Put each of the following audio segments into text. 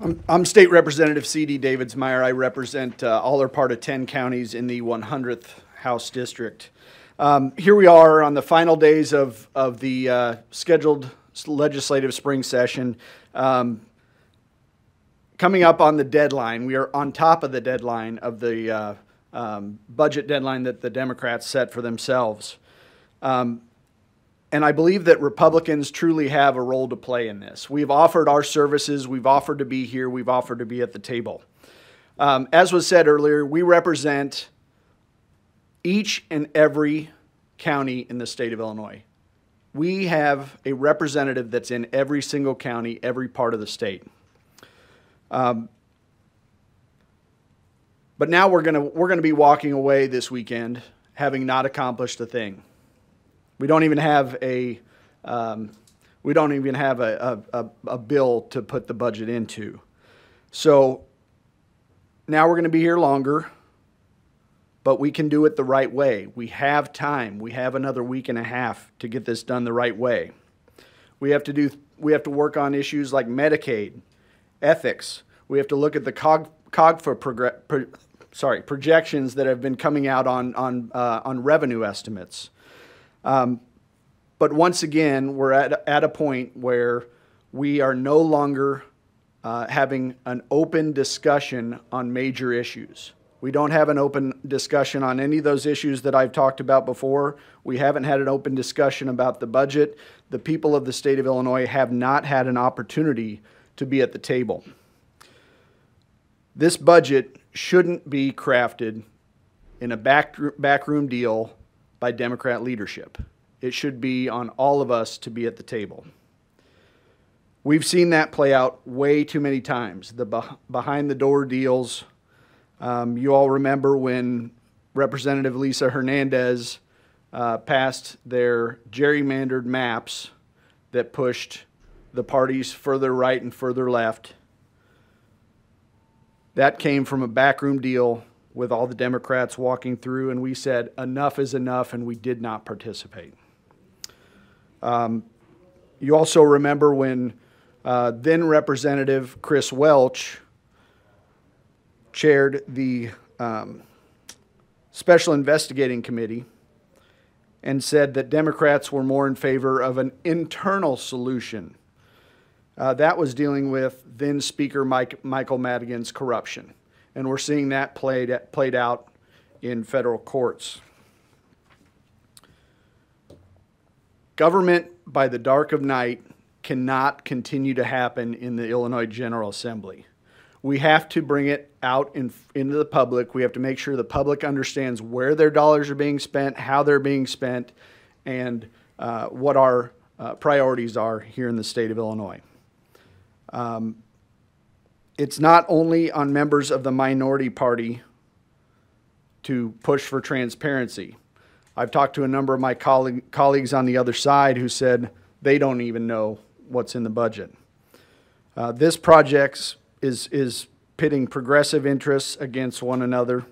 I'm State Representative C.D. Davidsmeyer. I represent all or part of 10 counties in the 100th House District. Here we are on the final days of the scheduled legislative spring session. Coming up on the deadline, we are on top of the deadline of the budget deadline that the Democrats set for themselves. And I believe that Republicans truly have a role to play in this. We've offered our services, we've offered to be here, we've offered to be at the table. As was said earlier, we represent each and every county in the state of Illinois. We have a representative that's in every single county, every part of the state. But now we're gonna be walking away this weekend having not accomplished a thing. We don't even have a bill to put the budget into. So now we're going to be here longer, but we can do it the right way. We have time. We have another week and a half to get this done the right way. We have to work on issues like Medicaid, ethics. We have to look at the projections that have been coming out on revenue estimates. But once again, we're at a point where we are no longer having an open discussion on major issues. We don't have an open discussion on any of those issues that I've talked about before. We haven't had an open discussion about the budget. The people of the state of Illinois have not had an opportunity to be at the table. This budget shouldn't be crafted in a backroom deal by Democrat leadership. It should be on all of us to be at the table. We've seen that play out way too many times, the behind-the-door deals. You all remember when Representative Lisa Hernandez passed their gerrymandered maps that pushed the parties further right and further left. That came from a backroom deal with all the Democrats walking through, and we said enough is enough, and we did not participate. You also remember when then Representative Chris Welch chaired the Special Investigating Committee and said that Democrats were more in favor of an internal solution. That was dealing with then Speaker Michael Madigan's corruption. And we're seeing that played out in federal courts. Government by the dark of night cannot continue to happen in the Illinois General Assembly. We have to bring it out into the public. We have to make sure the public understands where their dollars are being spent, how they're being spent, and what our priorities are here in the state of Illinois. It's not only on members of the minority party to push for transparency. I've talked to a number of my colleagues on the other side who said they don't even know what's in the budget. This project is pitting progressive interests against one another,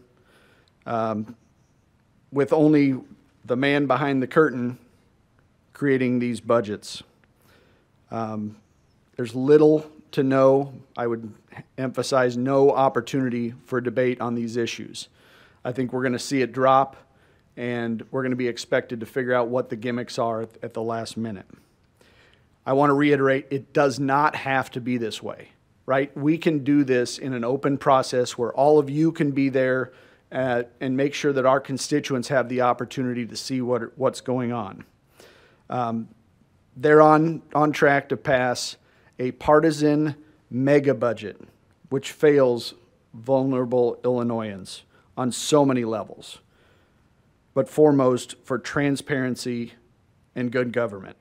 with only the man behind the curtain creating these budgets. There's little to no, I would emphasize, no opportunity for debate on these issues. I think we're going to see it drop, and we're going to be expected to figure out what the gimmicks are at the last minute. I want to reiterate, it does not have to be this way, right? We can do this in an open process where all of you can be there and make sure that our constituents have the opportunity to see what's going on. They're on track to pass a partisan mega budget, which fails vulnerable Illinoisans on so many levels, but foremost for transparency and good government.